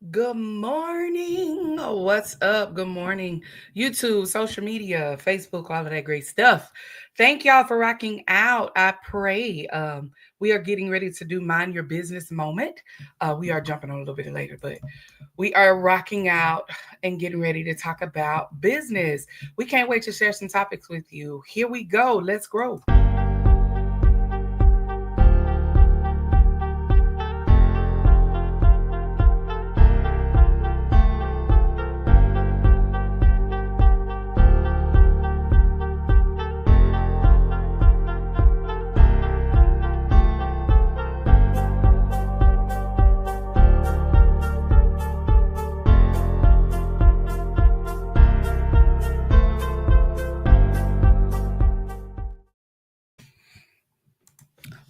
Good morning. What's up? Good morning. YouTube, social media, Facebook, all of that great stuff. Thank y'all for rocking out. I pray we are getting ready to do Mind Your Business moment. We are jumping on a little bit later, but we are rocking out and getting ready to talk about business. We can't wait to share some topics with you. Here we go. Let's grow.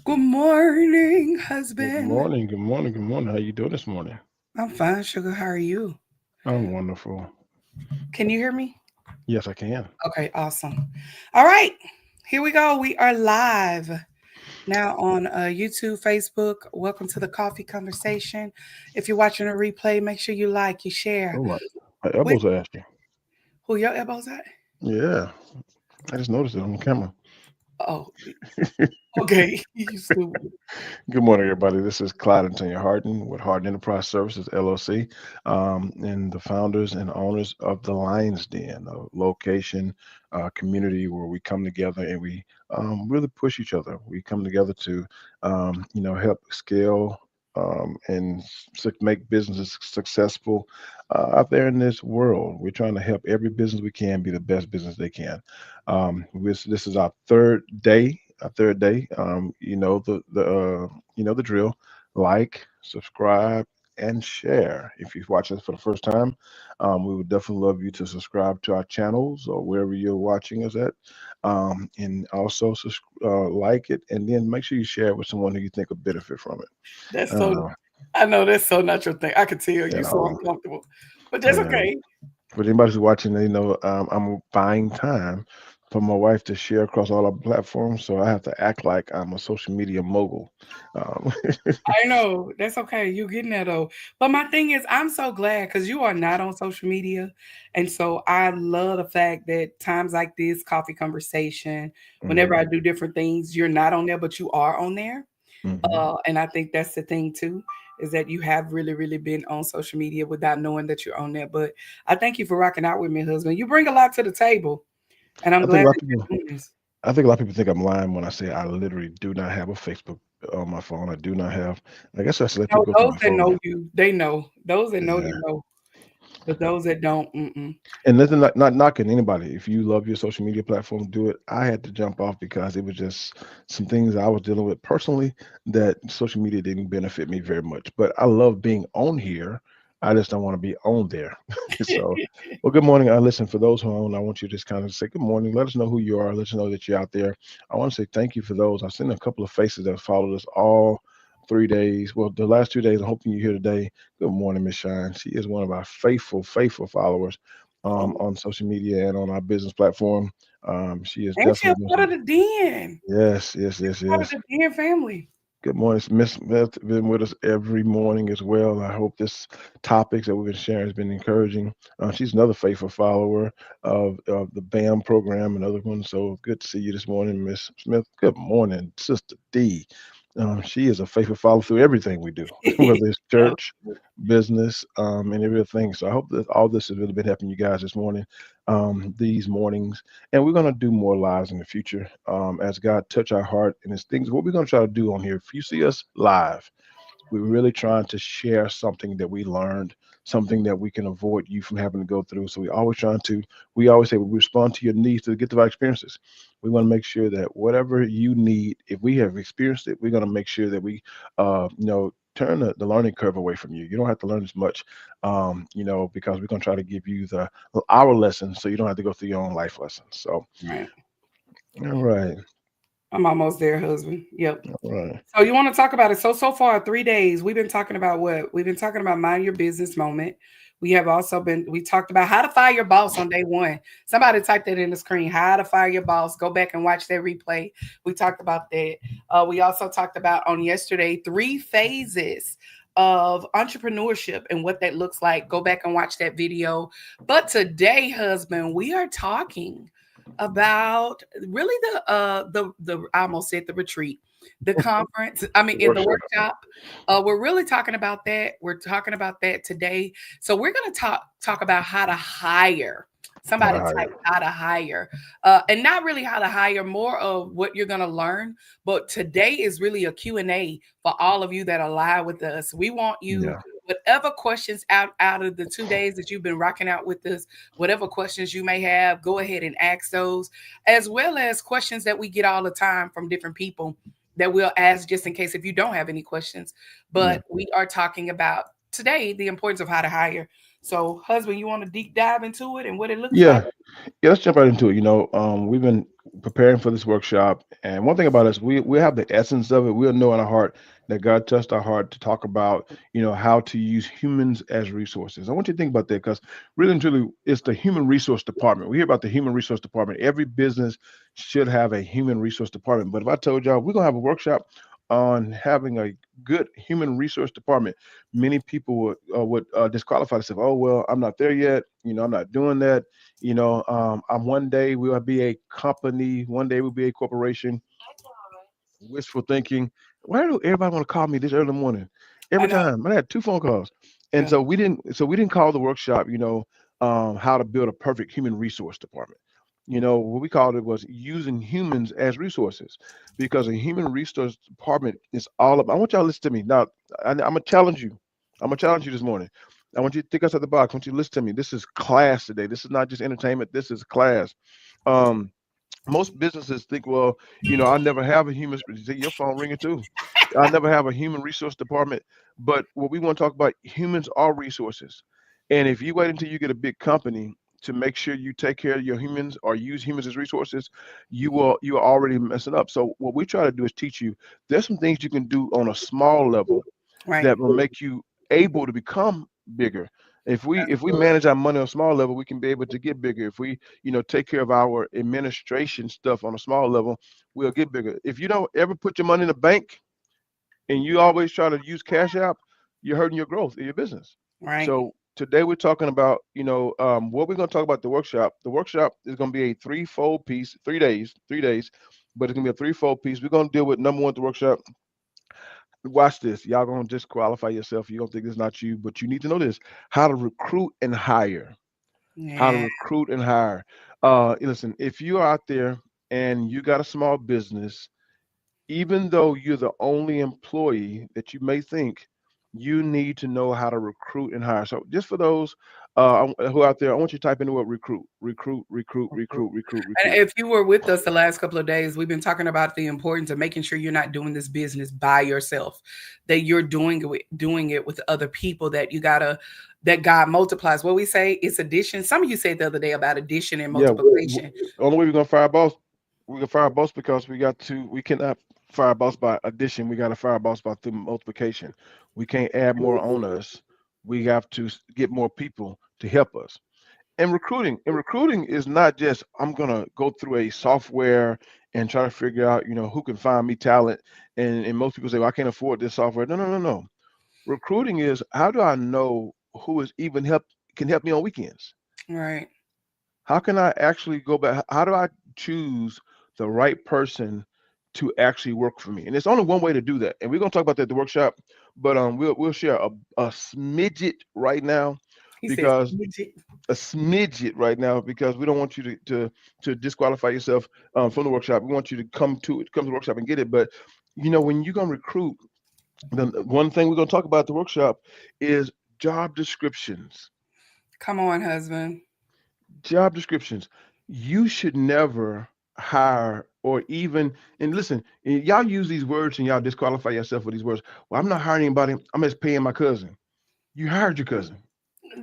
Good morning, Good husband. morning, good morning, good morning. How you doing this morning? I'm fine, sugar. How are you? I'm wonderful. Can you hear me? Yes, I can. Okay, awesome. All right, here we go. We are live now on YouTube, Facebook. Welcome to the coffee conversation. If you're watching a replay, make sure you like, you share. Oh my Wait, elbows are asking. who your elbows at? Yeah, I just noticed it on the camera. Oh, okay. You stupid. Good morning, everybody. This is Clyde and Tanya Harden with Harden Enterprise Services LLC, and the founders and owners of the Lions Den, a location, community where we come together and we really push each other. We come together to, help scale and make businesses successful out there in this world. We're trying to help every business we can be the best business they can. This is our third day. Our third day. You know the drill. Like, subscribe, and share. If you're watching this for the first time, we would definitely love you to subscribe to our channels or wherever you're watching us at, and also like it, and then make sure you share it with someone who you think will benefit from it. That's so. I know that's so not your thing. I could tell You you so know, uncomfortable, but that's yeah. okay. For anybody who's watching, I'm buying time for my wife to share across all our platforms, so I have to act like I'm a social media mogul. Um, I know that's okay. You getting that though. But my thing is, I'm so glad because you are not on social media, and so I love the fact that times like this, coffee conversation, whenever I mhm, do different things, you're not on there, but you are on there. mhm. And I think that's the thing too, is that you have really, really been on social media without knowing that you're on there. But I thank you for rocking out with me, husband. You bring a lot to the table, and I'm I think glad a lot that of people. you're doing this. I think a lot of people think I'm lying when I say I literally do not have a Facebook on my phone. I do not have. I guess I should let No, people go through those my that know phone. you, they know. Those that know Yeah. you know, but those that don't, mm-mm. And nothing, not knocking anybody. If you love your social media platform, do it. I had to jump off because it was just some things I was dealing with personally that social media didn't benefit me very much. But I love being on here. I just don't want to be on there. So, well, good morning. Listen, for those who are on, I want you to just kind of say good morning. Let us know who you are. Let us know that you're out there. I want to say thank you for those. I've seen a couple of faces that followed us all 3 days. Well, the last 2 days. I'm hoping you're here today. Good morning, Miss Shine. She is one of our faithful followers Oh, on social media and on our business platform. She is ain't she a definitely part of the den? yes, yes, She's yes, a part of yes. the den family. Good morning, Miss Smith. Been with us every morning as well. I hope this topics that we've been sharing has been encouraging. She's another faithful follower of the BAM program and other ones. So good to see you this morning, Miss Smith. Good morning, Sister D. She is a faithful follower through everything we do, whether it's Yeah. church, business, and everything. So I hope that all this has really been helping you guys this morning, these mornings. And we're going to do more lives in the future as God touch our heart and His things. What we're going to try to do on here, if you see us live, we're really trying to share something that we learned, something that we can avoid you from having to go through. So we always say we respond to your needs to get the right experiences. We want to make sure that whatever you need, if we have experienced it, we're going to make sure that we, turn the learning curve away from you. You don't have to learn as much, because we're going to try to give you our lessons so you don't have to go through your own life lessons. So, Right. all right, I'm almost there, husband. Yep. all right. So you want to talk about it? So far, 3 days, we've been talking about what? We've been talking about mind your business moment. We talked about how to fire your boss on day one. Somebody typed that in the screen, how to fire your boss. Go back and watch that replay. We talked about that. We also talked about on yesterday 3 phases of entrepreneurship and what that looks like. Go back and watch that video. But today, husband, we are talking about really the I almost said the retreat, the conference. I mean, The in the workshop. workshop, we're really talking about that. We're talking about that today. So we're going to talk about how to hire. How to Somebody type hire. how to hire, and not really how to hire, more of what you're going to learn. But today is really a Q&A for all of you that are live with us. We want you, Yeah. whatever questions out of the 2 days that you've been rocking out with us, whatever questions you may have, go ahead and ask those, as well as questions that we get all the time from different people that we'll ask just in case if you don't have any questions. Yeah. But we are talking about today the importance of how to hire. So, husband, you want to deep dive into it and what it looks like? Yeah. Yeah, let's jump right into it. We've been preparing for this workshop, and one thing about us, we have the essence of it. We'll know in our heart that God touched our heart to talk about, how to use humans as resources. I want you to think about that because really and truly, it's the human resource department. We hear about the human resource department. Every business should have a human resource department. But if I told y'all we're gonna have a workshop on having a good human resource department, many people would disqualify themselves. Oh well, I'm not there yet. I'm not doing that. I'm one day we'll be a company, one day we'll be a corporation. Wishful thinking. Why do everybody want to call me this early in the morning? I Every know. time I had two phone calls, and Yeah. so we didn't call the workshop, how to build a perfect human resource department. What we called it was using humans as resources, because a human resource department is all about. I want y'all to listen to me now. I'm gonna challenge you. I'm gonna challenge you this morning. I want you to think outside the box. I want you to listen to me. This is class today. This is not just entertainment. This is class. Um, Most businesses think, well, I never have a human. See your phone ringing too. I never have a human resource department. But what we want to talk about, humans are resources. And if you wait until you get a big company to make sure you take care of your humans or use humans as resources, you are already messing up. So what we try to do is teach you there's some things you can do on a small level Right. that will make you able to become bigger. If we Absolutely. manage our money on a small level, we can be able to get bigger. If we, take care of our administration stuff on a small level, we'll get bigger. If you don't ever put your money in the bank and you always try to use Cash App, you're hurting your growth in your business. Right. So today we're talking about, what we're going to talk about the workshop. The workshop is going to be a threefold piece, 3 days, 3 days, but it's going to be a threefold piece. We're going to deal with number one, the workshop. Watch this. Y'all gonna disqualify yourself. You don't think it's not you, but you need to know this: how to recruit and hire. How to Yeah. recruit and hire. Listen, if you're out there and you got a small business, even though you're the only employee that you may think, you need to know how to recruit and hire. So, just for those who are out there, I want you to type in the word recruit, recruit, recruit, recruit, recruit, And recruit. if you were with us the last couple of days, we've been talking about the importance of making sure you're not doing this business by yourself, that you're doing it with other people, that you gotta that God multiplies. What we say is addition. Some of you said the other day about addition and Yeah, multiplication. only way we're gonna fire a boss, we can fire a boss because we cannot fire a boss by addition. We got to fire a boss by through multiplication. We can't add more on us. We have to get more people to help us. And recruiting is not just I'm gonna go through a software and try to figure out, who can find me talent. And most people say, well, I can't afford this software. No, no, no, no. Recruiting is how do I know who is even can help me on weekends? Right. How can I actually go back? How do I choose the right person to actually work for me? And it's only one way to do that. And we're gonna talk about that at the workshop, but we'll share a smidget right now He says, because a smidget right now because we don't want you to disqualify yourself from the workshop. We want you to come to the workshop and get it. But when you're gonna recruit, the one thing we're gonna talk about at the workshop is job descriptions. come on, husband. Job descriptions. You should never hire or even, and listen, y'all use these words and y'all disqualify yourself with these words. Well, I'm not hiring anybody. I'm just paying my cousin. You hired your cousin.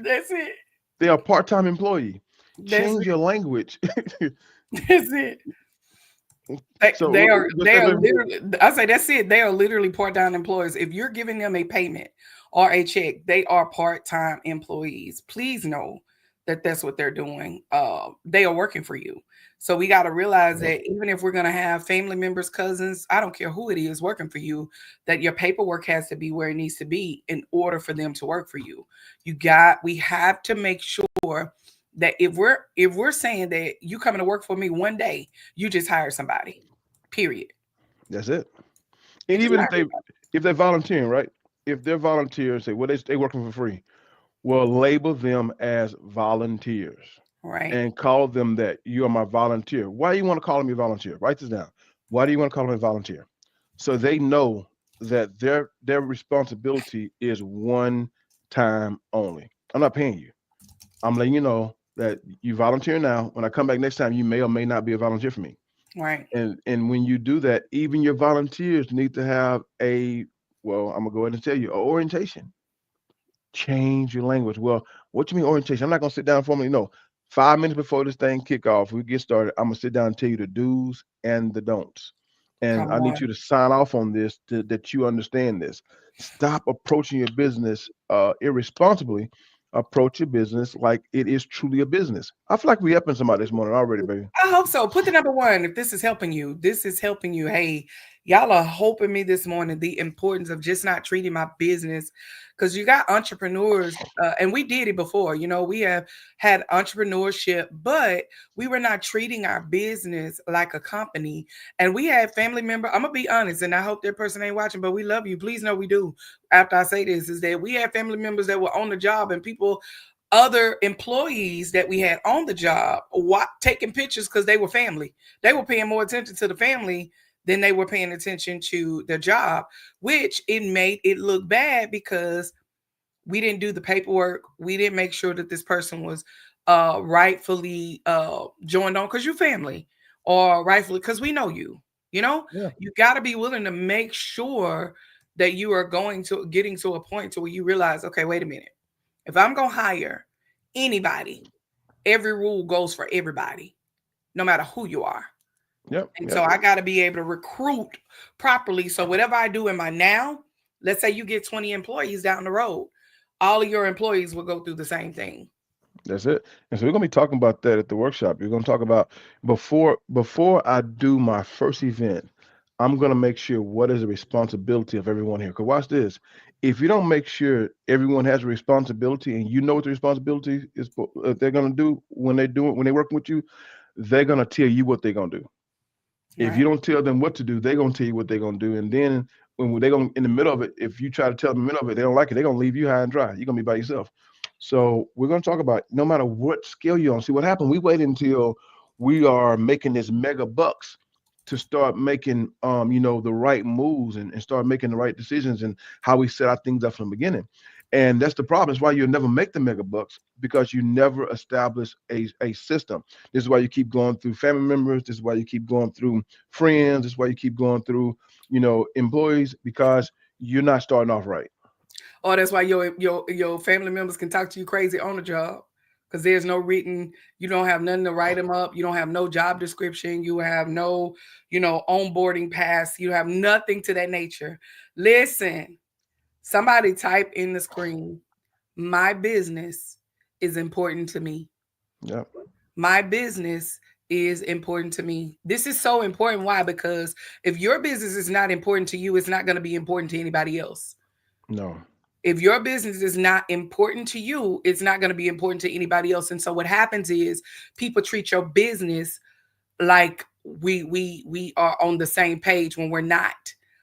That's it. They are a part-time employee. That's Change it. your language. That's it. They, So they are what's they that, are baby? literally. I say that's it. They are literally part-time employees. If you're giving them a payment or a check, they are part-time employees. Please know that that's what they're doing. They are working for you. So we got to realize Yep. that even if we're going to have family members, cousins, I don't care who it is working for you, that your paperwork has to be where it needs to be in order for them to work for you. We have to make sure that if we're saying that you coming to work for me one day, you just hire somebody. Period. That's it. You And just even hire somebody. if they're volunteering, right? If they're volunteers, say, well, they working for free. Well, label them as volunteers Right. and call them that. You are my volunteer. Why do you want to call them your volunteer? Write this down. Why do you want to call them a volunteer? So they know that their responsibility is one time only. I'm not paying you. I'm letting you know that you volunteer now. When I come back next time, you may or may not be a volunteer for me. Right. And when you do that, even your volunteers need to have a, well, I'm gonna go ahead and tell you, a orientation. Change your language. Well, what you mean orientation? I'm not gonna sit down formally. No, 5 minutes before this thing kick off, we get started. I'm gonna sit down and tell you the do's and the don'ts, and Come I need on. you to sign off on this that you understand this. Stop approaching your business irresponsibly. Approach your business like it is truly a business. I feel like we helping somebody this morning already, baby. I hope so. Put the number one. If this is helping you, this is helping you. Hey, y'all are helping me this morning. The importance of just not treating my business, because you got entrepreneurs, and we did it before. We have had entrepreneurship, but we were not treating our business like a company. And we had family member. I'm gonna be honest, and I hope that person ain't watching, but we love you. Please know we do. After I say this, is that we had family members that were on the job, and people, other employees that we had on the job, taking pictures because they were family. They were paying more attention to the family than they were paying attention to the job, which it made it look bad because we didn't do the paperwork. We didn't make sure that this person was rightfully joined on because you're family, or rightfully because we know you. You know, Yeah, you got to be willing to make sure that you are getting to a point to where you realize, okay, wait a minute. If I'm going to hire anybody, every rule goes for everybody, no matter who you are. yep, And so yep. I got to be able to recruit properly. So whatever I do in my now, let's say you get 20 employees down the road, all of your employees will go through the same thing. That's it. And so we're gonna be talking about that at the workshop. We're gonna talk about before I do my first event, I'm gonna make sure what is the responsibility of everyone here. Because watch this. If you don't make sure everyone has a responsibility and you know what the responsibility is, they're gonna do when they're working with you, they're gonna tell you what they're gonna do. If Right. you don't tell them what to do, they're gonna tell you what they're gonna do. And then when they're gonna in the middle of it, if you try to tell them in the middle of it, they don't like it, they're gonna leave you high and dry. You're gonna be by yourself. So we're gonna talk about no matter what scale you're on. See what happened, we wait until we are making this mega bucks to start making the right moves and start making the right decisions and how we set our things up from the beginning. And that's the problem. It's why you'll never make the mega bucks because you never establish a system. This is why you keep going through family members. This is why you keep going through friends. This is why you keep going through, employees because you're not starting off right. Or that's why your family members can talk to you crazy on the job because there's no written. You don't have nothing to write them up. You don't have no job description. You have no, onboarding pass. You have nothing to that nature. Listen, somebody type in the screen, my business is important to me. Yeah, My business is important to me. This is so important. Why? Because if your business is not important to you, it's not going to be important to anybody else. no, If your business is not important to you, it's not going to be important to anybody else. And so what happens is people treat your business like we are on the same page when we're not.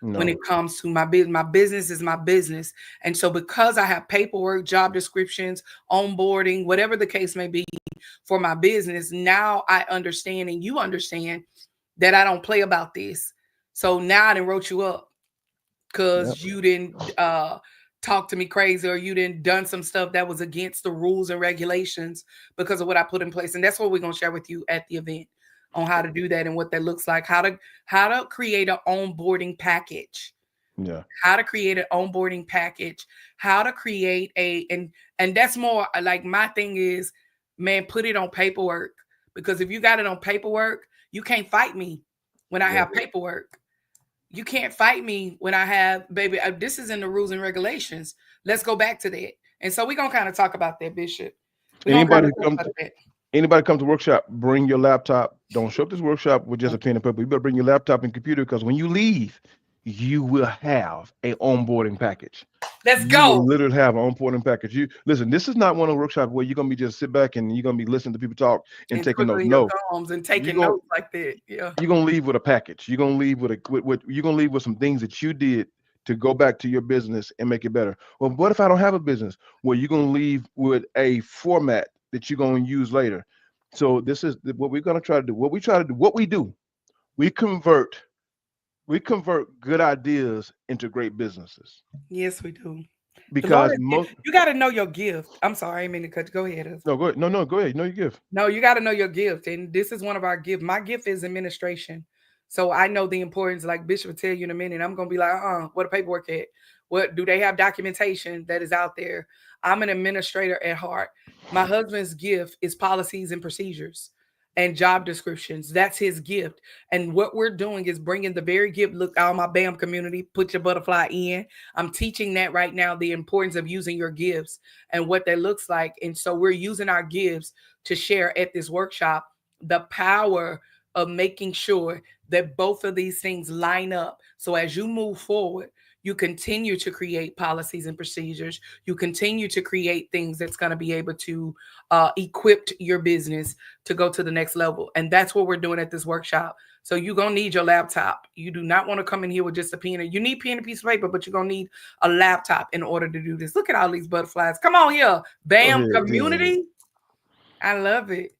When no. it comes to my business is my business. And so because I have paperwork, job descriptions, onboarding, whatever the case may be for my business, now I understand and you understand that I don't play about this. So now I done wrote you up Yep, because you didn't talk to me crazy, or you didn't done some stuff that was against the rules and regulations because of what I put in place. And that's what we're going to share with you at the event on how to do that and what that looks like, how to create an onboarding package, yeah, how to create an onboarding package, how to create and that's more like my thing is, man, put it on paperwork, because if you got it on paperwork, you can't fight me when I yeah. have paperwork. You can't fight me when I have, baby, this is in the rules and regulations. Let's go back to that. And so we're going to kind of talk about that, Bishop. We're gonna kind Anybody of who talk comes about that. Anybody come to workshop, bring your laptop. Don't show up this workshop with just Mm. a pen and paper. You better bring your laptop and computer because when you leave, you will have a onboarding package. Let's You will go. literally have an onboarding package. You listen. This is not one of the workshops where you're gonna be just sit back and you're gonna be listening to people talk and And taking notes. twiddling your No, thumbs and you're taking gonna notes like that. Yeah. you're gonna leave with a package. You're gonna leave with you're gonna leave with some things that you did to go back to your business and make it better. Well, what if I don't have a business? Well, you're gonna leave with a format that you're gonna use later. So this is what we're gonna try to do. What we try to do, what we do, we convert we convert good ideas into great businesses Yes, we do. The Lord because has given most you got to know your gift. I'm sorry, I didn't mean to cut you. Go ahead. no go ahead. No, go ahead. No, you give. No, you got to know your gift. And this is one of our gifts. My gift is administration. So I know the importance, like Bishop will tell you in a minute. I'm going to be like, what a paperwork at? What do they have documentation that is out there? I'm an administrator at heart. My husband's gift is policies and procedures and job descriptions. That's his gift. And what we're doing is bringing the very gift. Look, all my BAM community, put your butterfly in. I'm teaching that right now, the importance of using your gifts and what that looks like. And so we're using our gifts to share at this workshop the power of making sure that both of these things line up. So as you move forward, you continue to create policies and procedures. You continue to create things that's going to be able to equip your business to go to the next level. And that's what we're doing at this workshop. So you're going to need your laptop. You do not want to come in here with just a pen. You need pen and piece of paper, but you're going to need a laptop in order to do this. Look at all these butterflies. Come on here. Go BAM ahead. Yeah. community. I love it.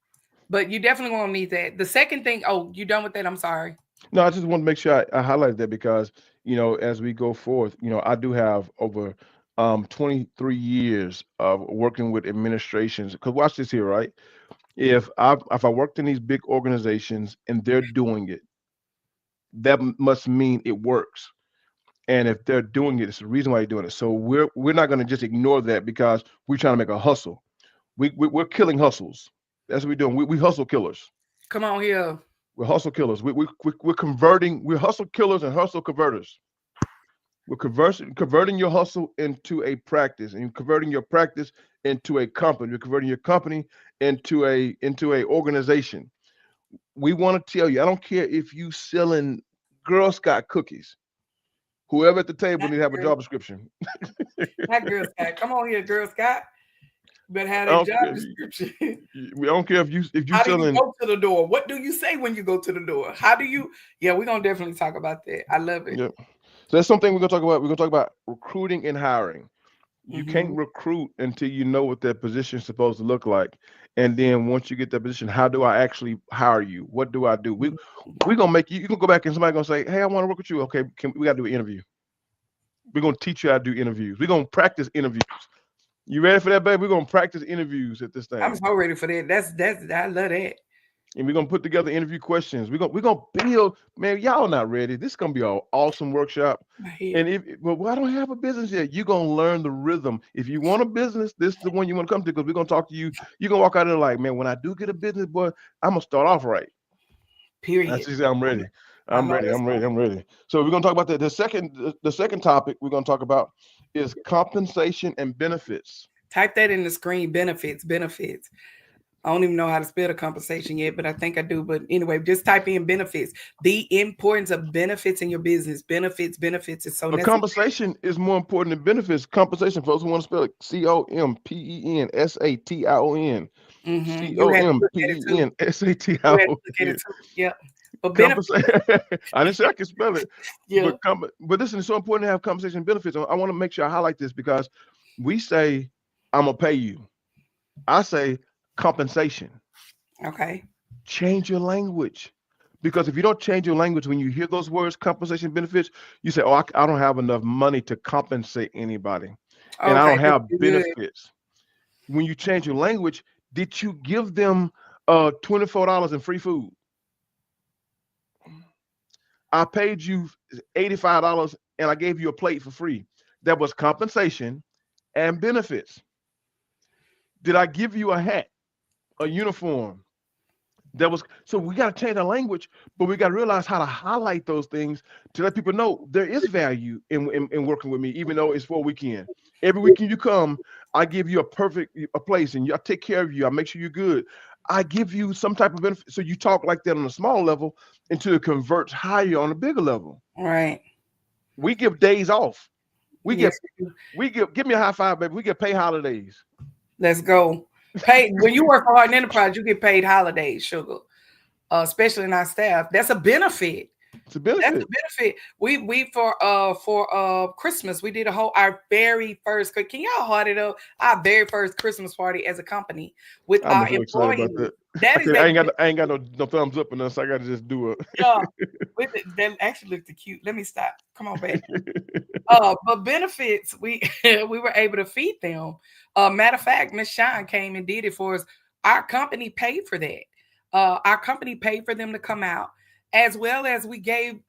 But you definitely won't need that. The second thing, oh, you done with that? I'm sorry. No, I just want to make sure I highlight that because as we go forth, I do have over 23 years of working with administrations. Because watch this here, right? If I worked in these big organizations and they're doing it, that must mean it works. And if they're doing it, it's the reason why they're doing it. So we're not going to just ignore that because we're trying to make a hustle. We're killing hustles. That's what we're doing. We hustle killers. Come on here. We're hustle killers. We're converting. We're hustle killers and hustle converters. We're converting your hustle into a practice, and converting your practice into a company. We're converting your company into a organization. We want to tell you. I don't care if you selling Girl Scout cookies. Whoever at the table Not need to have a girl, job description. not Girl Scout. Come on here, Girl Scout. You better have I that don't job care. description. We don't care if you How do you selling. go to the door? What do you say when you go to the door? How do you? Yeah, we're gonna definitely talk about that. I love it. Yeah. So that's something we're gonna talk about. We're gonna talk about recruiting and hiring. You can't Hmm. recruit until you know what that position is supposed to look like. And then once you get that position, how do I actually hire you? What do I do? We're gonna make you. You can go back and somebody gonna say, "Hey, I want to work with you." Okay, we gotta do an interview. We're gonna teach you how to do interviews. We're gonna practice interviews. You ready for that, baby? We're gonna practice interviews at this I'm thing. so ready for that. That's I love that. And we're gonna put together interview questions. We're gonna build, man. Y'all not ready. This is gonna be an awesome workshop. My head. And if well, I don't have a business yet, you're gonna learn the rhythm. If you want a business, this is the one you want to come to because we're gonna talk to you. You're gonna walk out there like, man, when I do get a business, boy, I'm gonna start off right. I Period. just say I'm ready. I I'm know ready. that's I'm ready. right. I'm ready. So we're gonna talk about that. The second topic we're gonna talk about is compensation and benefits. Type that in the screen. Benefits. Benefits. I don't even know how to spell the compensation yet, but I think I do. But anyway, just type in benefits. The importance of benefits in your business. Benefits, benefits is so But necessary. compensation is more important than benefits. Compensation, folks who want to spell it COMPENSATION. You had to look at it too. You had to look at it COMPENSATION. too. Yeah. But benefits, Compensation. I didn't say I can spell it, yeah. but listen, it's so important to have compensation benefits. I want to make sure I highlight this because we say I'm gonna pay you. I say compensation. Okay. Change your language. Because if you don't change your language when you hear those words, compensation benefits, you say, "Oh, I don't have enough money to compensate anybody, and I Okay. don't That's have good. benefits." When you change your language, did you give them $24 in free food? I paid you $85 and I gave you a plate for free. That was compensation and benefits. Did I give you a hat, a uniform? That was so we got to change our language, but we got to realize how to highlight those things to let people know there is value in working with me, even though it's for a weekend. Every weekend you come, I give you a perfect a place, and I take care of you. I make sure you're good. I give you some type of benefit. So you talk like that on a small level until it converts higher on a bigger level. Right. We give days off. We get Yes, you do. give me a high five, baby. We get pay holidays. Let's go. Pay when you work for Harden Enterprise, you get paid holidays, sugar. Especially in our staff. That's a benefit. It's a That's a benefit. benefit. We for Christmas, we did a whole our very first. Can y'all heart it up? Our very first Christmas party as a company with I'm our so excited about employees. that. That is a I ain't got no thumbs up in us. I got to just do yeah. With it, that actually looked cute. Let me stop. Come on back. it. But benefits, we we were able to feed them. Matter of fact, Miss Shine came and did it for us. Our company paid for that. Our company paid for them to come out, as well as we gave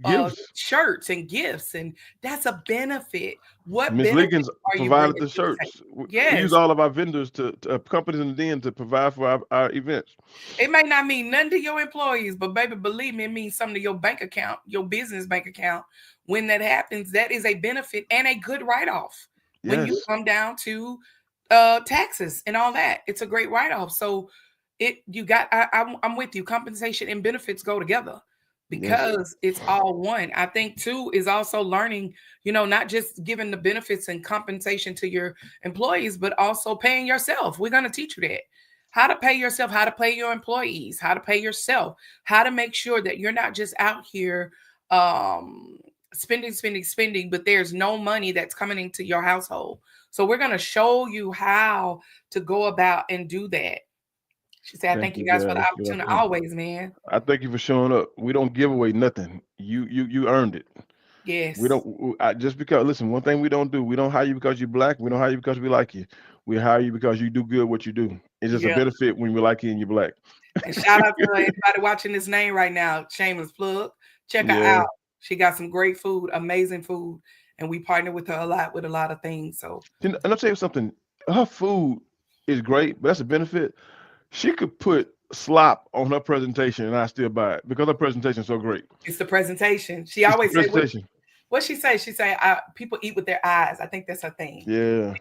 Gifts. shirts and gifts, and that's a benefit. What Miss benefit Liggins are you provided bringing the to the table? shirts. We use Yes, all of our vendors to companies in the den to provide for our events. it may not mean nothing to your employees, but baby, believe me, it means something to your bank account, your business bank account. When that happens, that is a benefit and a good write-off. When you Yes. come down to taxes and all that, it's a great write-off. So it you got I'm with you. Compensation and benefits go together Yes. because it's all one. I think too is also learning, not just giving the benefits and compensation to your employees, but also paying yourself. We're going to teach you that. How to pay yourself, how to pay your employees, how to pay yourself, how to make sure that you're not just out here spending, but there's no money that's coming into your household. So we're going to show you how to go about and do that. She said, I Thank thank you you, guys for guys. the Let's get off opportunity of him. always, man. I thank you for showing up. We don't give away nothing. You earned it. We Yes. don't just because. Listen, one thing we don't do. We don't hire you because you're black. We don't hire you because we like you. We hire you because you do good what you do. It's just a Yeah. benefit when we like you and you're black. And shout out to anybody watching this name right now. Shameless plug. Check her Yeah. out. She got some great food, amazing food. And we partner with her a lot with a lot of things. So And I'll tell you something. Her food is great, but that's a benefit. She could put slop on her presentation and I still buy it because her presentation is so great. it's the presentation. She It's the always say presentation. what she say? She say people eat with their eyes. I think that's her thing. Yeah.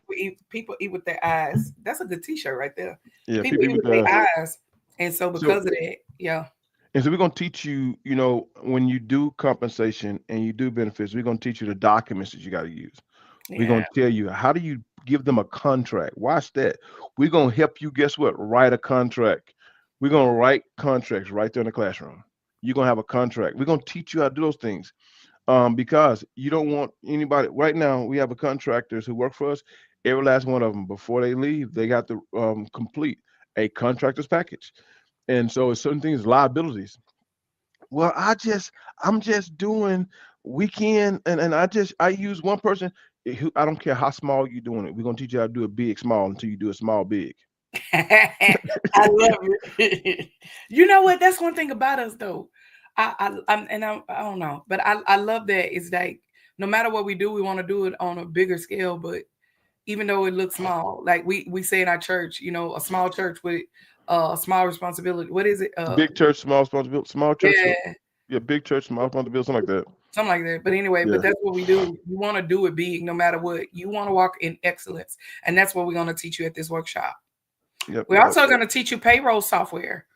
People eat with their eyes. That's a good t-shirt right there. Yeah. People People eat eat with with the their eyes. And so so because of that, yeah. and so we're gonna teach you, when you do compensation and you do benefits, we're gonna teach you the documents that you gotta use. We're Yeah. gonna tell you how do you give them a contract. Watch that. We're gonna help you, guess what? Write a contract. We're gonna write contracts right there in the classroom. You're gonna have a contract. We're gonna teach you how to do those things. Because you don't want anybody. Right now, we have a contractors who work for us. Every last one of them, before they leave, they got to complete a contractor's package. And so it's certain things, liabilities. Well, I'm just doing weekend, and I use one person. Who I don't care how small you're doing it. We're gonna teach you how to do it big, small until you do it small, big. I love it. You know what? That's one thing about us, though. I don't know, but I love that. It's like no matter what we do, we want to do it on a bigger scale. But even though it looks small, like we say in our church, a small church with a small responsibility. What is it? Big church, small responsibility. Small church, Yeah, yeah, big church, small responsibility, something like that. something like that. But anyway, but Yeah. that's what we do. You want to do it big, no matter what. You want to walk in excellence, and that's what we're going to teach you at this workshop. Yep. We're Yep. also going to teach you payroll software.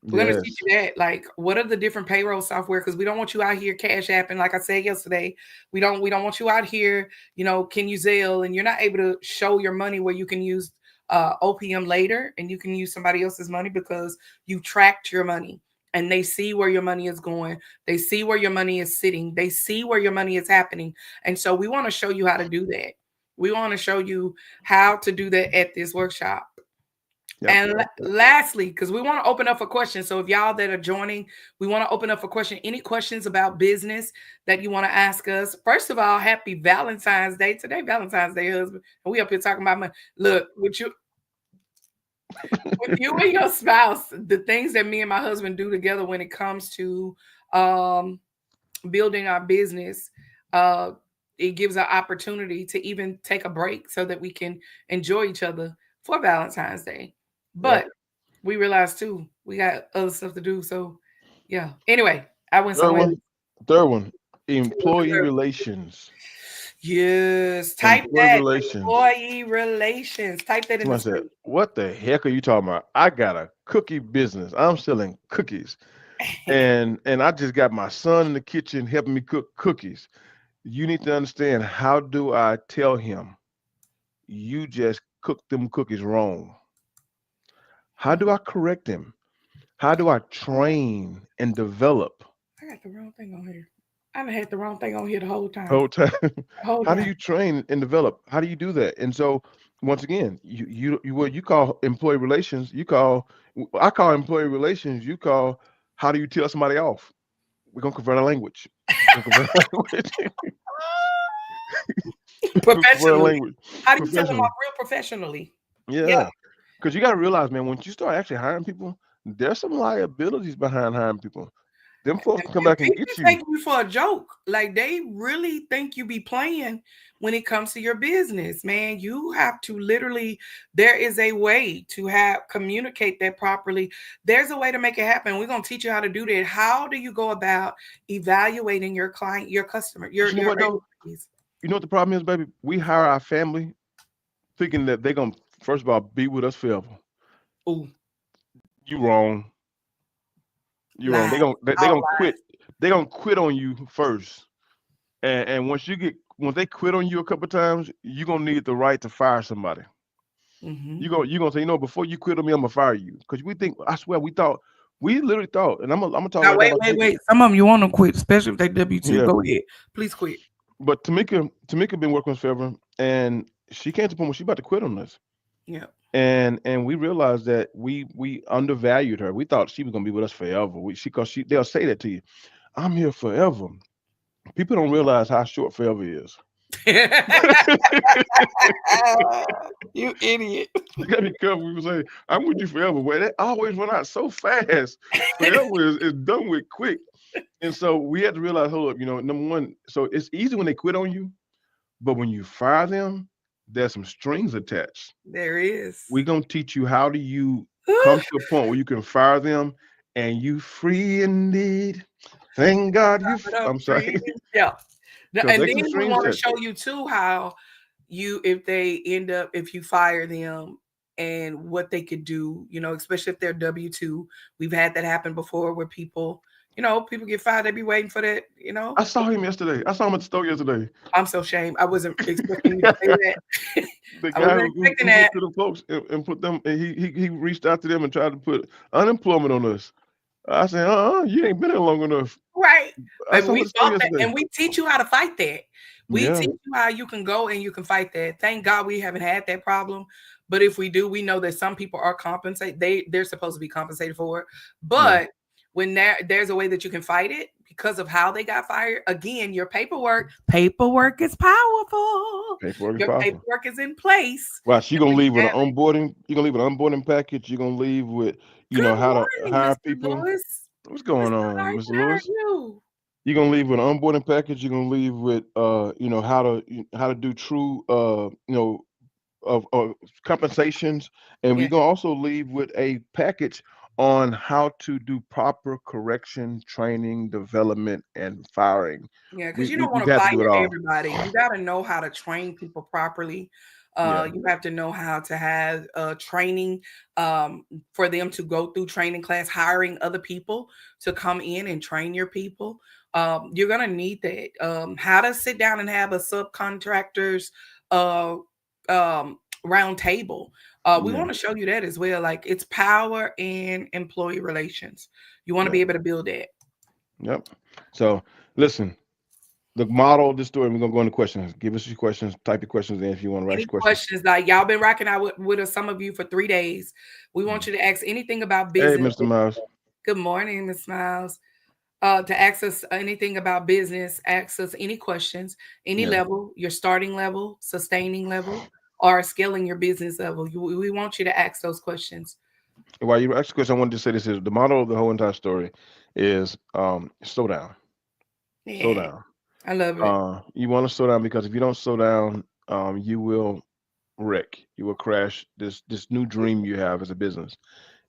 We're going to teach Yes. you that, like, what are the different payroll software? Because we don't want you out here cash apping. Like I said yesterday, we don't want you out here. Can you Zelle and you're not able to show your money where you can use OPM later and you can use somebody else's money because you tracked your money and they see where your money is going. They see where your money is sitting. They see where your money is happening. And so we want to show you how to do that. We want to show you how to do that at this workshop. Yep. And Yep. Yep. lastly, because we want to open up for questions. So if y'all that are joining, we want to open up for question. Any questions about business that you want to ask us? First of all, happy Valentine's Day. Today, Valentine's Day, husband. And we up here talking about money. Look, with you and your spouse, the things that me and my husband do together when it comes to um building our business, uh, it gives an opportunity to even take a break so that we can enjoy each other for Valentine's Day. Yep. But we realize too, we got other stuff to do. So, yeah. Anyway, I went Third somewhere. one. Third one. What's the Employee third? relations. Yes. Type Employee that. relations. Employee relations. Type that in the Somebody said, screen. "What the heck are you talking about? I got a cookie business. I'm selling cookies, and I just got my son in the kitchen helping me cook cookies. You need to understand. How do I tell him you just cooked them cookies wrong? How do I correct him? How do I Oh, train and develop I got the wrong thing on here. I done had the wrong thing on here the whole the time. whole time? The whole How do time. you train and develop? How do you do that?" And so, once again, what you call employee relations, I call employee relations. You call, how do you tell somebody off? We're gonna convert our language. We're gonna convert our language. We're gonna convert our Professionally. language How do you tell them professionally. off real professionally? Yeah. Yeah, because you got to realize, man, when you start actually hiring people, there's some liabilities behind hiring people. Them folks can come You back and people get be you. taking you for a joke. Like they really think you be playing when it comes to your business, man. You have to literally, there is a way to have communicate that properly. There's a way to make it happen. We're gonna teach you how to do that. How do you go about evaluating your client, your customer, But you know your what though? employees? You know what the problem is, baby? We hire our family thinking that they're gonna first of all be with us forever. Ooh, You wrong. You wrong. lies, They all gonna quit. lies. They gonna quit on you first. And once they quit on you a couple times, you're gonna need the right to fire somebody. Mm-hmm. You gonna say, before you quit on me, I'm gonna fire you. Because I swear, we literally thought, and I'm gonna talk Now right now wait, about wait, Tamika. wait. Some of them you want to quit, especially if they W-2. Yeah, Go ahead. Please quit. but Tamika been working with us forever, and she came to the point where she about to quit on us. Yeah. And we realized that we undervalued her. We thought she was gonna be with us forever. They'll say that to you. I'm here forever. People don't realize how short forever is. You idiot. You gotta be careful. People say, "I'm with you forever." Well, that always run out so fast. Forever is done with quick. And so we had to realize, hold up, number one, so it's easy when they quit on you, but when you fire them, there's some strings attached. There is. We're gonna teach you how do you come to a point where you can fire them and you free indeed. Thank God But I'm I'm sorry, free. Yeah. because And there's then some we strings want to attached. show you too how if they end up, if you fire them and what they could do, especially if they're W-2. We've had that happen before where people get fired, they be waiting for that. I saw him yesterday. I saw him at the store yesterday. I'm so ashamed. I wasn't expecting you to say that. The I guy wasn't who expecting went that. to the folks and put them, and he reached out to them and tried to put unemployment on us. I said, you ain't been here long enough. Right. I Baby, saw him at we the store fought that yesterday. and we teach you how to fight that. We Yeah, teach you how you can go and you can fight that. Thank God we haven't had that problem. But if we do, we know that some people are compensated. They're supposed to be compensated for it. yeah. But when there's a way that you can fight it because of how they got fired, again, your paperwork is powerful. Paperwork is Your powerful. paperwork is in place. Right, so you're And gonna when you leave with an have it, onboarding. You're gonna leave with an onboarding package. You're gonna leave with, good how to morning, hire Mr. people. Lewis. What's going Mr. on, Mr. Harden, how are Lewis? you? You're gonna leave with an onboarding package. You're gonna leave with, how to do true, of compensations, and we're Yeah. gonna also leave with a package on how to do proper correction, training, development, and firing. Yeah, because We you we, don't we want to got to fire do it all. everybody. You got to know how to train people properly. Yeah, You have to know how to have training for them to go through training class, hiring other people to come in and train your people. You're gonna need that. How to sit down and have a subcontractors uh, round table. We yeah, want to show you that as well. Like it's power and employee relations. You want to yeah, be able to build that. yep. So listen, the model of this story. We're gonna go into questions. Give us your questions. Type your questions in if you want to ask Any your questions. questions? Like y'all been rocking out with us, some of you for 3 days. We want you to ask anything about Hey, business. Mr. Miles. Good morning, Miss Miles. To ask us anything about business, ask us any questions, any Yeah. level, your starting level, sustaining level, or scaling your business level. We want you to ask those questions. While you ask the question, I wanted to say this is the model of the whole entire story is slow down. Slow Yeah, down. I love it. You want to slow down because if you don't slow down, you will wreck. You will crash this new dream you have as a business.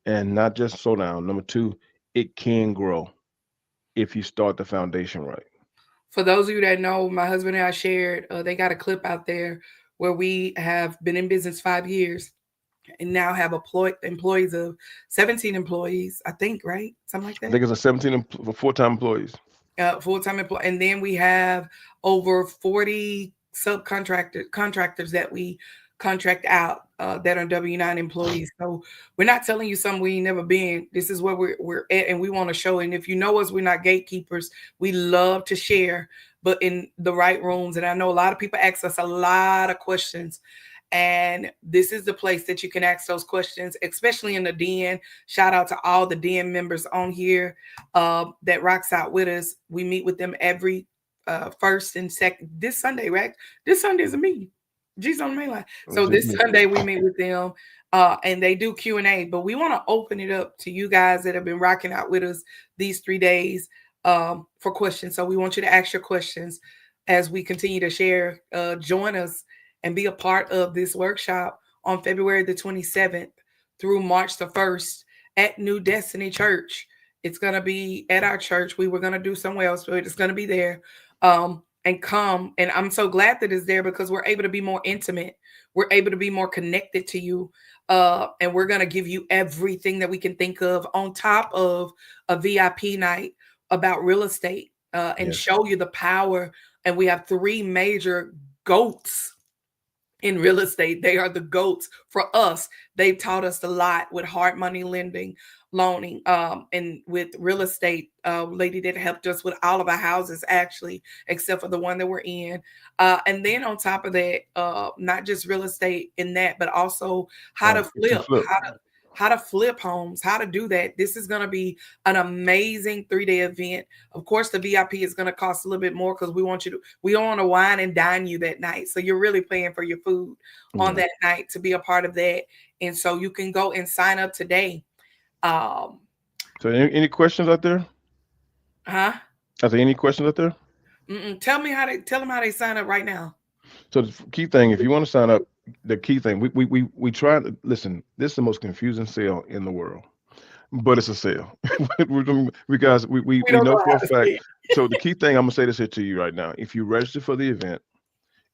And not just slow down. Number two, it can grow if you start the foundation right. For those of you that know, my husband and I shared, they got a clip out there where we have been in business 5 years and now have employees of 17 employees, I think, right? Something like I that. think it's a 17 full-time employees. Full-time employee, and then we have over 40 contractors that we contract out that are W-9 employees. So we're not telling you something we ain't never been. This is where we're at, and we want to show. And if you know us, we're not gatekeepers. We love to share, but in the right rooms. And I know a lot of people ask us a lot of questions, and this is the place that you can ask those questions, especially in the den. Shout out to all the den members on here that rocks out with us. We meet with them every first and second. This Sunday, right? This Sunday is a meeting. G's on the main line. It was So just this me. Sunday we meet with them, and they do Q&A. But we want to open it up to you guys that have been rocking out with us these 3 days for questions. So we want you to ask your questions as we continue to share. Join us and be a part of this workshop on February the 27th through March the 1st at New Destiny Church. It's going to be at our church. We were going to do somewhere else, but it's going to be there. And come. And I'm so glad that it's there because we're able to be more intimate. We're able to be more connected to you. And we're going to give you everything that we can think of on top of a VIP night about real estate and Yes. show you the power. And we have three major goats in real estate. They are the goats for us. They've taught us a lot with hard money lending, loaning, and with real estate. Lady that helped us with all of our houses, actually, except for the one that we're in. And then on top of that, not just real estate in that, but also how to To flip, flip. how to flip homes, how to do that. This is going to be an amazing 3-day event. Of course, the VIP is going to cost a little bit more because we don't want to wine and dine you that night. So you're really paying for your food on Yeah. that night to be a part of that. And so you can go and sign up today. Um, So any questions out there? huh? Are there any questions out there? Tell them how they sign up right now. So the key thing, if you want to sign up, the key thing, we try to listen. This is the most confusing sale in the world, but it's a sale. Because We we don't know know for how a to fact. say it. So the key thing, I'm gonna say this here to you right now. If you register for the event,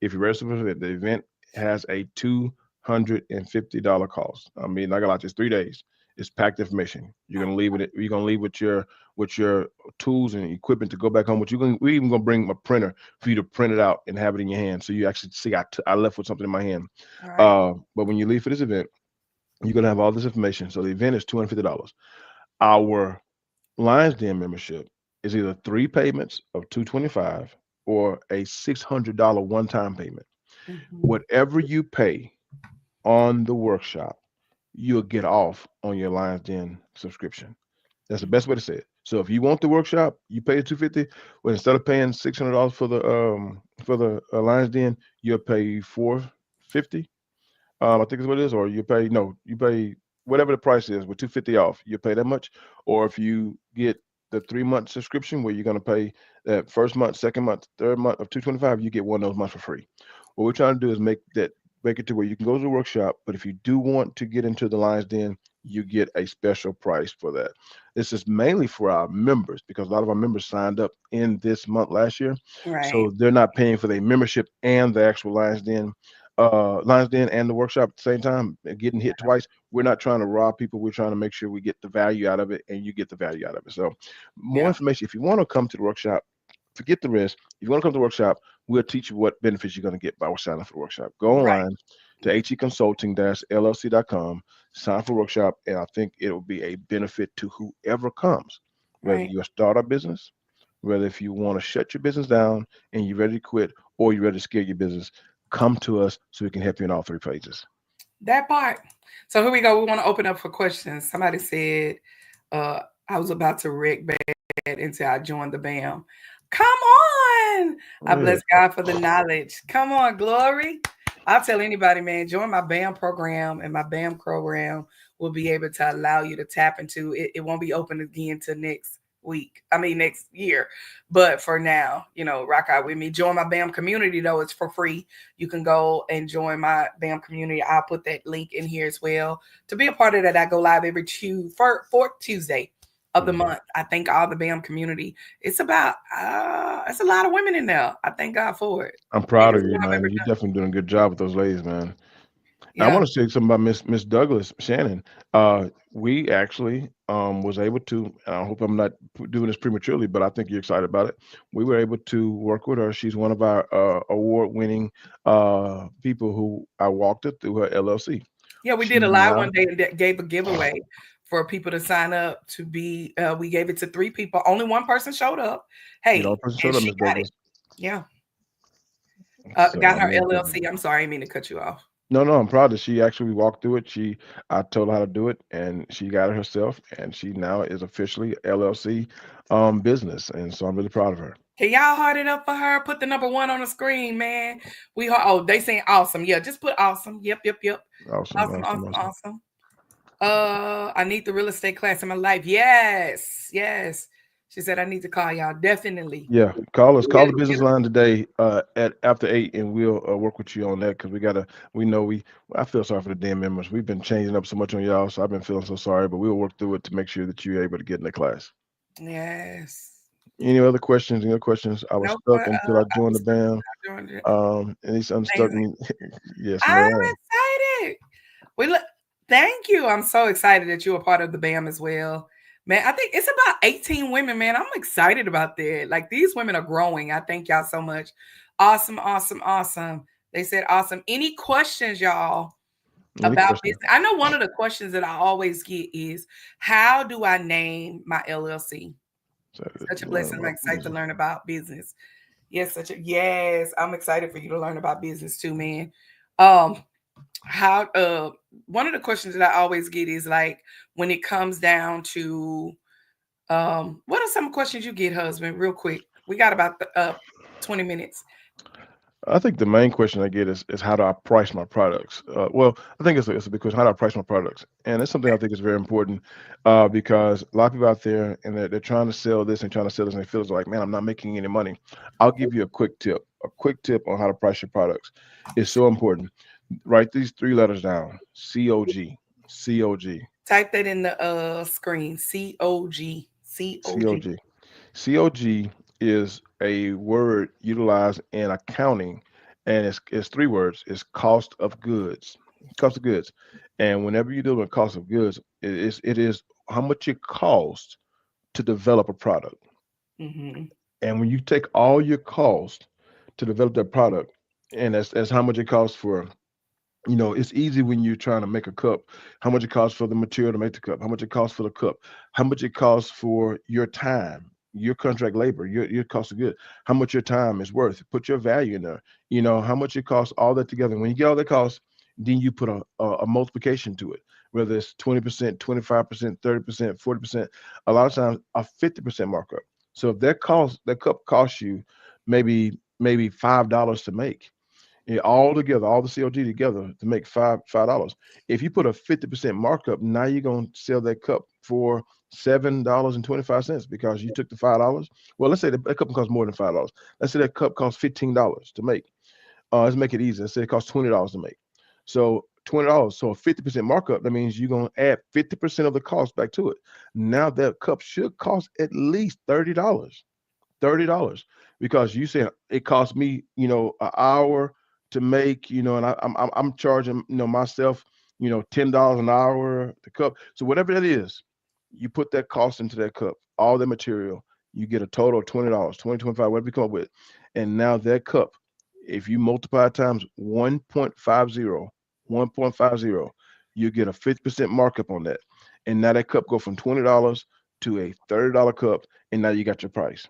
if you register for the event has a $250 cost. I mean, I got like this 3 days. It's packed information. You're gonna leave with it. You're gonna leave with your tools and equipment to go back home. But we even gonna bring a printer for you to print it out and have it in your hand, so you actually see I left with something in my hand. All right. But when you leave for this event, you're gonna have all this information. So the event is $250. Our Lions Den membership is either three payments of 225 or a $600 one-time payment. Mhm. Whatever you pay on the workshop, you'll get off on your Lions Den subscription. That's the best way to say it. So if you want the workshop, you pay 250. Well, instead of paying $600 for the Lions Den, you'll pay 450. I think is what it is, or you pay no, you pay whatever the price is with 250 off. You pay that much, or if you get the 3 month subscription where you're gonna pay that first month, second month, third month of 225, you get one of those months for free. What we're trying to do is make it to where you can go to the workshop, but if you do want to get into the Lions Den, you get a special price for that. This is mainly for our members because a lot of our members signed up in this month last year, Right. so they're not paying for their membership and the actual Lions Den and the workshop at the same time, getting hit twice. We're not trying to rob people. We're trying to make sure we get the value out of it, and you get the value out of it. So, more Yeah. information. If you want to come to the workshop, forget the rest. If you want to come to the workshop, we'll teach you what benefits you're going to get by signing up for the workshop. Go Right. online to heconsulting-llc.com, sign up for the workshop, and I think it will be a benefit to whoever comes, whether Right. you're a startup business, whether if you want to shut your business down and you're ready to quit, or you're ready to scale your business. Come to us so we can help you in all three phases. That part. So here we go. We want to open up for questions. Somebody said, uh, I was about to wreck bad until I joined the BAM. Come on. I Yeah. bless God for the knowledge. Come on, glory. I'll tell anybody, man, join my BAM program, and my BAM program will be able to allow you to tap into it. It won't be open again till next week. I mean, next year. But for now, rock out with me. Join my BAM community, though. It's for free. You can go and join my BAM community. I'll put that link in here as well. To be a part of that, I go live every fourth Tuesday of the Mhm. month. I thank all the BAM community. It's a lot of women in there. I thank God for it. I'm proud of Biggest you, one I've ever man. You're done. definitely doing a good job with those ladies, man. I Yeah. want to say something about Miss Douglas Shannon. We actually was able to. I hope I'm not doing this prematurely, but I think you're excited about it. We were able to work with her. She's one of our award-winning people who I walked her through her LLC. Yeah, we did She's a live now one day and gave a giveaway for people to sign up to be. We gave it to 3 people. Only one person showed up. you know, Hey, person and showed up, she Miss got it. Douglas. Yeah, So got I'm her really proud of her. LLC. I'm sorry, I didn't mean to cut you off. No, no, I'm proud that she actually walked through it. I told her how to do it, and she got it herself, and she now is officially LLC business, and so I'm really proud of her. Can y'all heart it up for her? Put the number one on the screen, man. Oh, they saying awesome. Yeah, just put awesome. Yep, yep, yep. Awesome, Awesome, awesome, awesome, awesome. awesome. I need the real estate class in my life. Yes, yes. She said I need to call y'all. Definitely. Yeah, call us. Call Get, the get business line today at after 8, and we'll work with you on that because we gotta. We know we. I feel sorry for the damn members. We've been changing up so much on y'all, so I've been feeling so sorry. But we'll work through it to make sure that you're able to get in the class. Yes. Any other questions? Any other questions? I was No, stuck until I I joined the was band. doing it. And he's unstuck Amazing. me. Yes, I'm ma'am. excited. We look. Thank you. I'm so excited that you're a part of the BAM as well. Man, I think it's about 18 women, man. I'm excited about that. Like these women are growing. I thank y'all so much. Awesome, awesome, awesome. They said awesome. Any questions, y'all, Any about questions? business? I know one of the questions that I always get is how do I name my LLC? So, Such a learn blessing. I'm about excited to business. learn about business. Yes, I'm excited for you to learn about business too, man. Um, how one of the questions that I always get is like when it comes down to what are some questions you get, husband, real quick. We got about 20 minutes. I think the main question I get is how do I price my products? Well, I think it's a big question. How do I price my products? And it's something I think is very important because a lot of people out there and they're trying to sell this and trying to sell this and they feel like, man, I'm not making any money. I'll give you a quick tip. A quick tip on how to price your products is so important. Write these 3 letters down. COG. COG. Type that in the screen. COG. COG. COG. COG is a word utilized in accounting, and it's 3 words. It's cost of goods. Cost of goods. And whenever you deal with cost of goods, it is how much it costs to develop a product. Mm-hmm. And when you take all your cost to develop that product, and that's how much it costs for it's easy when you're trying to make a cup, how much it costs for the material to make the cup, how much it costs for the cup, how much it costs for your time, your contract labor, your cost of good, how much your time is worth. Put your value in there. How much it costs, all that together. When you get all that costs, then you put a multiplication to it, whether it's 20%, 25%, 30%, 40%, a lot of times a 50% markup. So if that cup costs you maybe $5 to make, yeah, all together, all the COG together to make $5. If you put a 50% markup, now you're gonna sell that cup for $7.25 because you took the $5. Well, let's say that cup costs more than $5. Let's say that cup costs $15 to make. Let's make it easy. Let's say it costs $20 to make. So $20. So a 50% markup, that means you're gonna add 50% of the cost back to it. Now that cup should cost at least $30 because you said it cost me an hour to make and I'm charging myself $10 an hour the cup, so whatever that is, you put that cost into that cup, all the material, you get a total of $20, 20, 25, whatever you come up with, and now that cup, if you multiply it times 1.50, 1.50, you get a 50% markup on that, and now that cup go from $20 to a $30 cup, and now you got your price.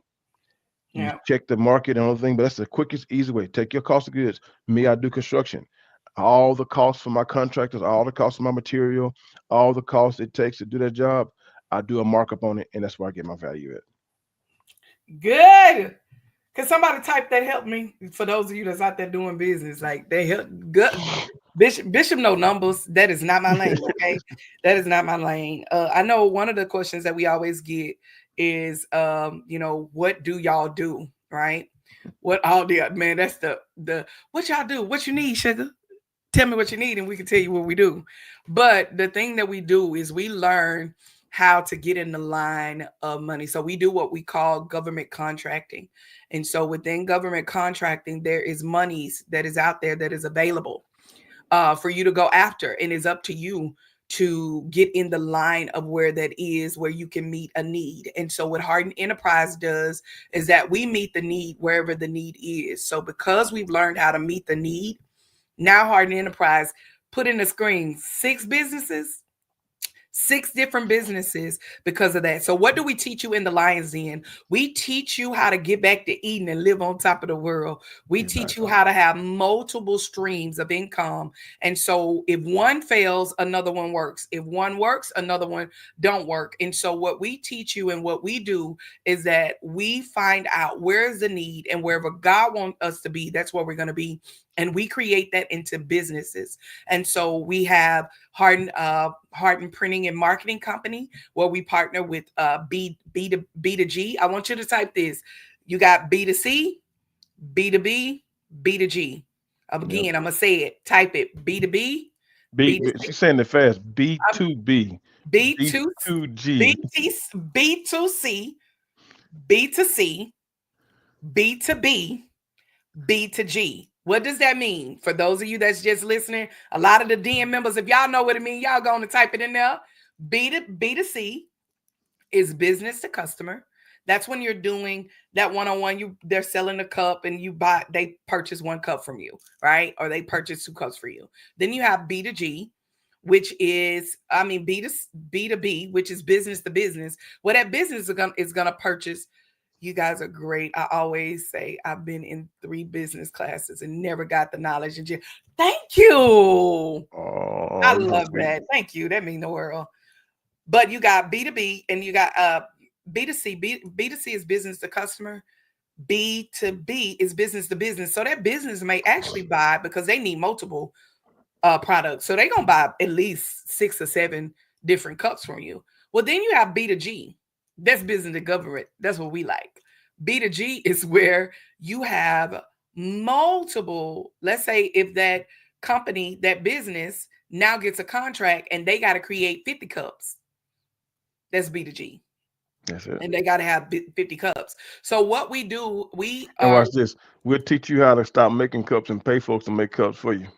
You Yeah. check the market and everything, but that's the quickest, easy way. Take your cost of goods. Me, I do construction. All the costs for my contractors, all the costs of my material, all the costs it takes to do that job, I do a markup on it, and that's where I get my value at. Good. Can somebody type that help me for those of you that's out there doing business? Like they help Bishop know numbers. That is not my lane. Okay. That is not my lane. I know one of the questions that we always get is what do y'all do? Right? What all the man, that's the what y'all do, what you need, sugar. Tell me what you need and we can tell you what we do. But the thing that we do is we learn how to get in the line of money. So we do what we call government contracting. And so within government contracting, there is monies that is out there that is available for you to go after. And it's up to you to get in the line of where that is, where you can meet a need. And so what Harden Enterprise does is that we meet the need wherever the need is. So because we've learned how to meet the need, now Harden Enterprise put in the screen 6 businesses, 6 different businesses because of that. So, what do we teach you in the Lion's Den? We teach you how to get back to eating and live on top of the world. We teach you Exactly. how to have multiple streams of income. And so, if one fails, another one works. If one works, another one don't work. And so, what we teach you and what we do is that we find out where is the need, and wherever God wants us to be, that's where we're going to be. And we create that into businesses. And so we have Harden Printing and Marketing Company, where we partner with B to G. I want you to type this. You got B to C, B to B, B to G. Yep. Again, I'm gonna say it. Type it. B to B, B to C, She's saying it fast. B um, two B, B B to two B G. T B to C, B to C, B to B, B to G. What does that mean? For those of you that's just listening, a lot of the DM members, if y'all know what it means, y'all going to type it in there. B to C is business to customer. That's when you're doing that one-on-one. They're selling a cup and they purchase 1 cup from you, right? Or they purchase 2 cups for you. Then you have B to G, which is, I mean, B to B, which is business to business. Well, that business is gonna purchase. You guys are great. I always say I've been in 3 business classes and never got the knowledge. And thank you. I Oh, you're so love sweet. that. Thank you. That means the world. But you got B to B and you got B2C. B2C is business to customer. B2B is business to business. So that business may actually buy because they need multiple products. So they're gonna buy at least 6 or 7 different cups from you. Well, then you have B to G. That's business to government. That's what we like. B to G is where you have multiple. Let's say if that company, that business now gets a contract and they got to create 50 cups. That's B to G. That's it. And they got to have 50 cups. So what we do, we And are watch this. We'll teach you how to stop making cups and pay folks to make cups for you.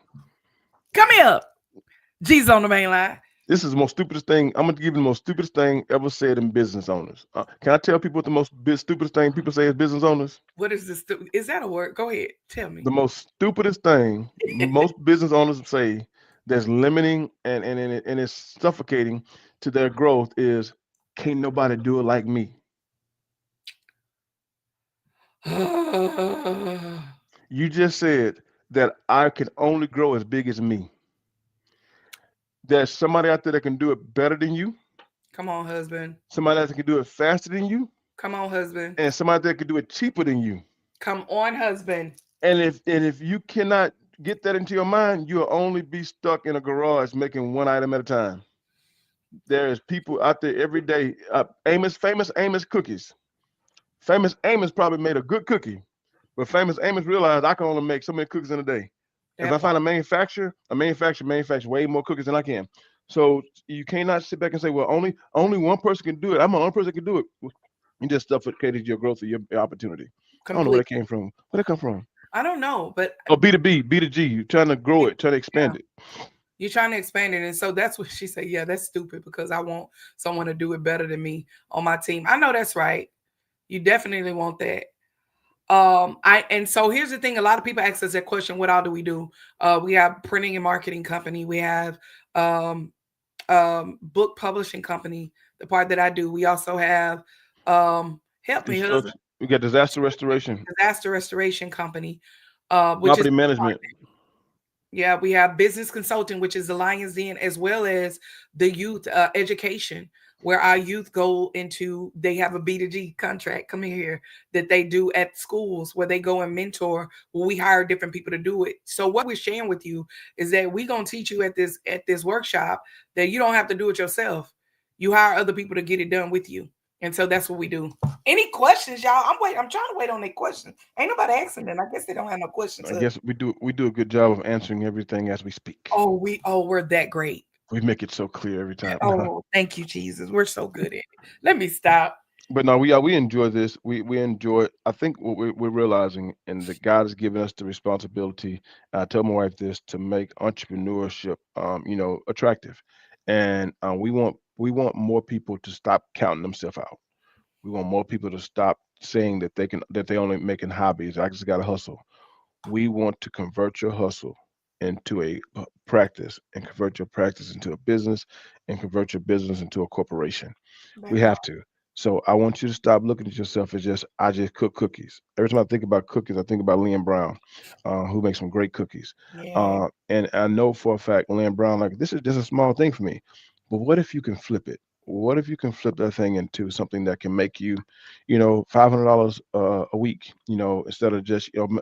come here. G's on the main line. This is the most stupidest thing. I'm gonna give you the most stupidest thing ever said in business owners. Can I tell people what the stupidest thing people say as business owners? What is this? Is that a word? Go ahead. Tell me. The most stupidest thing most business owners say that's limiting and it's suffocating to their growth is can't nobody do it like me. You just said that I can only grow as big as me. There's somebody out there that can do it better than you, Come on, husband. somebody else that can do it faster than you, Come on, husband. and somebody that can do it cheaper than you. Come on, husband. And if you cannot get that into your mind, you'll only be stuck in a garage making one item at a time. There's people out there every day. Famous Amos cookies. Famous Amos probably made a good cookie, but Famous Amos realized I can only make so many cookies in a day. If I That find part. a manufacturer way more cookies than I can. So you cannot sit back and say, well, only one person can do it. I'm the only person that can do it. You just suffocated your growth of your opportunity. I don't know where Complete. that came from. Where did it come from? I don't know, but Oh, B2B, B2G. You're trying to grow it, trying to yeah, expand it. you're trying to expand it. And so that's what she said. Yeah, that's stupid because I want someone to do it better than me on my team. I know that's right. You definitely want that. I and so here's the thing. A lot of people ask us that question, what all do we do? We have printing and marketing company, we have um book publishing company, the part that I do. We also have help me, husband, Construction. We got disaster restoration, disaster restoration company, which is property management, yeah, we have business consulting, which is the Lions Den, as well as the youth education, where our youth go into, they have a B2G contract, come in here, that they do at schools where they go and mentor, where we hire different people to do it. So what we're sharing with you is that we're going to teach you at this workshop that you don't have to do it yourself. You hire other people to get it done with you. And so that's what we do. Any questions, y'all? I'm trying to wait on their questions. Ain't nobody asking them. I guess they don't have no questions. I guess we do a good job of answering everything as we speak. We're that great. We make it so clear every time. Oh, thank you, Jesus. We're so good at it. Let me stop. But no, we enjoy this. We enjoy. I think what we're realizing, and that God has given us the responsibility. I tell my wife this to make entrepreneurship, attractive, and we want more people to stop counting themselves out. We want more people to stop saying that they only making hobbies. I just got to hustle. We want to convert your hustle into a practice, and convert your practice into a business, and convert your business into a corporation. That We part. have to. So I want you to stop looking at yourself as just I just cook cookies. Every time I think about cookies, I think about Lynn Brown, who makes some great cookies. Yeah. And I know for a fact Lynn Brown, like this is just a small thing for me. But what if you can flip it? What if you can flip that thing into something that can make you, $500 a week, instead of just, and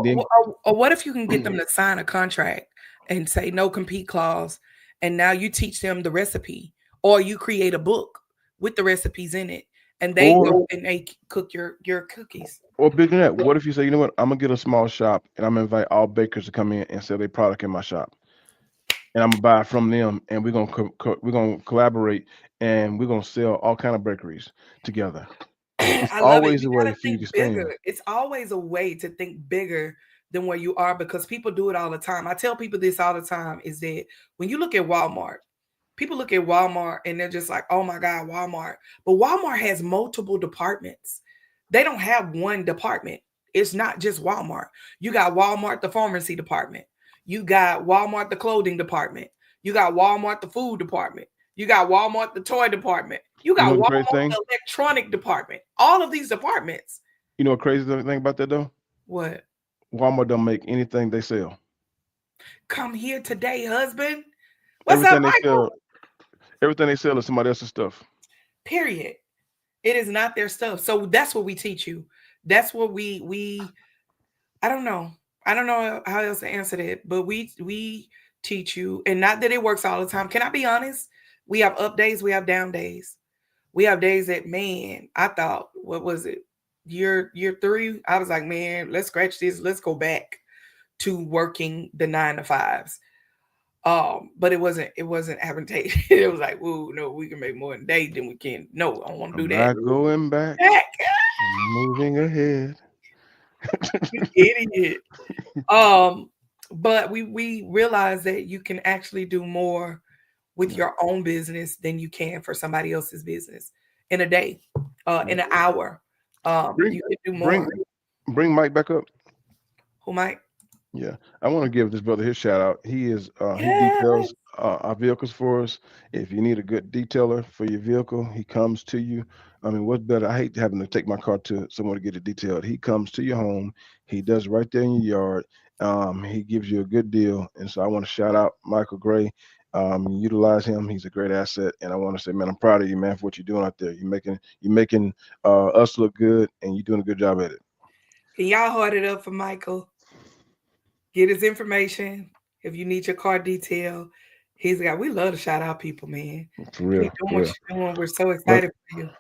then Or what if you can get them to sign a contract and say no compete clause, and now you teach them the recipe, or you create a book with the recipes in it, and they or go and they cook your cookies. or bigger than that, what if you say, you know what, I'm gonna get a small shop and I'm gonna invite all bakers to come in and sell their product in my shop, and I'm gonna buy from them, and we're gonna collaborate, and we're gonna sell all kind of bakeries together. It's I love it. always You a got way to for you think to expand. bigger. It's always a way to think bigger than where you are, because people do it all the time. I tell people this all the time, is that when you look at Walmart, people look at Walmart and they're just like, oh my God, Walmart. But Walmart has multiple departments. They don't have one department. It's not just Walmart. You got Walmart, the pharmacy department. You got Walmart, the clothing department. You got Walmart, the food department. You got Walmart, the toy department. You You got know the crazy Walmart, thing? the electronic department. All of these departments. You know what crazy thing about that though? What? Walmart don't make anything they sell. Come here today, husband. What's up, Everything they Michael? sell, everything they sell is somebody else's stuff. Period. It is not their stuff. So that's what we teach you. That's what we I don't know. I don't know how else to answer that, but we teach you, and not that it works all the time. Can I be honest? We have up days, we have down days. We have days that, man, I thought, what was it? Year 3, I was like, man, let's scratch this. Let's go back to working the 9 to 5s. But it wasn't advantageous. It was like, whoa, no, we can make more in a day than we can. No, I don't want to I'm do that. not going back. Back, I'm moving ahead. you idiot. Um, but we realize that you can actually do more with Yeah. your own business than you can for somebody else's business in a day, Yeah. in an hour. Bring You can do bring more. bring Mike back up. Who might? Yeah, I want to give this brother his shout out. He Yeah. details our vehicles for us. If you need a good detailer for your vehicle, he comes to you. I mean, what's better? I hate having to take my car to someone to get it detailed. He comes to your home. He does right there in your yard. He gives you a good deal, and so I want to shout out Michael Gray. Utilize him. He's a great asset, and I want to say, man, I'm proud of you, man, for what you're doing out there. You're making us look good, and you're doing a good job at it. Can y'all hold it up for Michael? Get his information. If you need your car detail, he's got. We love to shout out people, man. For Keep real, doing for what real. you're doing. We're so But excited for you.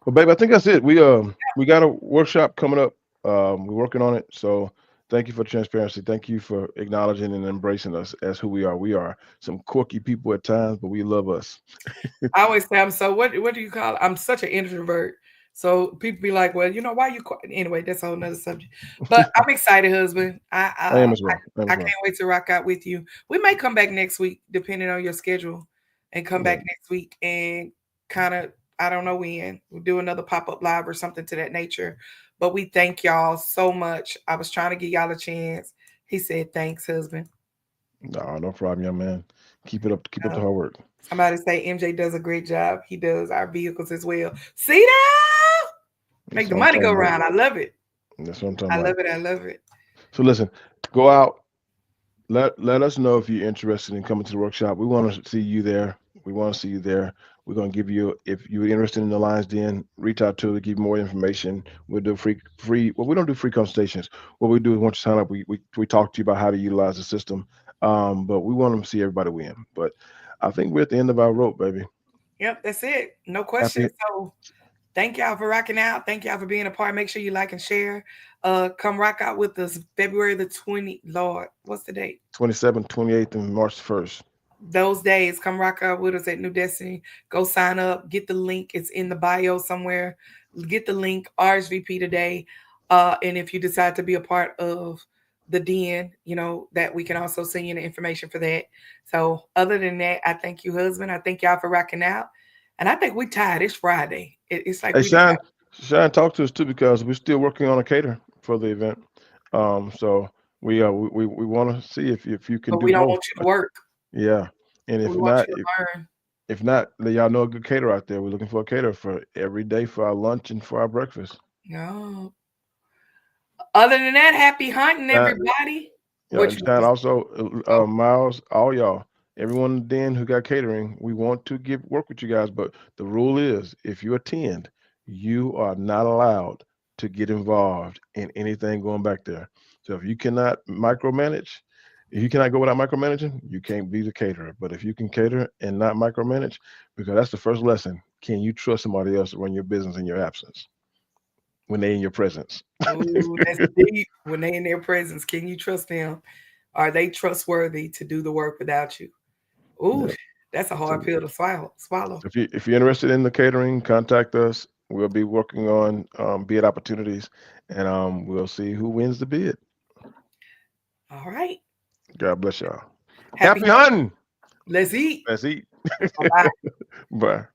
Well, baby, I think that's it. We got a workshop coming up. We're working on it. So thank you for transparency. Thank you for acknowledging and embracing us as who we are. We are some quirky people at times, but we love us. I always say I'm so what do you call it? I'm such an introvert. So people be like, well, why you anyway, that's a whole nother subject. But I'm excited, husband. I am as well. I am I as can't well. wait to rock out with you. We may come back next week, depending on your schedule, and come Yeah. back next week and kind of, I don't know when, we'll do another pop-up live or something to that nature. But we thank y'all so much. I was trying to give y'all a chance. He said, thanks, husband. No, no problem, young man. Keep it up. Keep up the Uh, hard work. Somebody say MJ does a great job. He does our vehicles as well. See that? Make That's the what I'm money go talking about. around. I love it. That's what I'm talking I love about. it. I love it. So listen, go out. Let us know if you're interested in coming to the workshop. We want to see you there. We want to see you there. We're going to give you, if you're interested in the Lions Den, reach out to us, give you more information. We'll do free. Well, we don't do free consultations. What we do is once you sign up, we talk to you about how to utilize the system. But we want to see everybody win. But I think we're at the end of our rope, baby. Yep, that's it. No question. Happy So thank y'all for rocking out. Thank y'all for being a part. Make sure you like and share. Come rock out with us February the 20th. Lord, what's the date? 27th, 28th, and March 1st. those days, come rock out with us at New Destiny. Go sign up. Get the link. It's in the bio somewhere. Get the link. RSVP today. And if you decide to be a part of the den, that we can also send you the information for that. So other than that, I thank you, husband. I thank y'all for rocking out. And I think we tired. It's Friday. It's like Hey, we just got, Shine, talk to us too because we're still working on a cater for the event. So we want to see if you can but do we don't both. want you to work. Yeah, and We want you to learn. if not, let y'all know a good caterer out there. We're looking for a caterer for every day for our lunch and for our breakfast. No. Other than that, happy hunting, Uh, everybody. Yeah, What and you Shine was also, oh, Miles, all y'all, everyone in the den who got catering, we want to give work with you guys, but the rule is if you attend, you are not allowed to get involved in anything going back there. So if you cannot micromanage, if you cannot go without micromanaging, you can't be the caterer. But if you can cater and not micromanage, because that's the first lesson, can you trust somebody else to run your business in your absence when they in your presence? ooh, that's deep. When they in their presence, can you trust them? Are they trustworthy to do the work without you? Ooh, Yeah. that's a hard So pill to swallow. if you're interested in the catering, contact us. We'll be working on bid opportunities, and we'll see who wins the bid. All right. God bless y'all. Happy Happy hunting. Let's eat. Let's eat. Bye bye. Bye.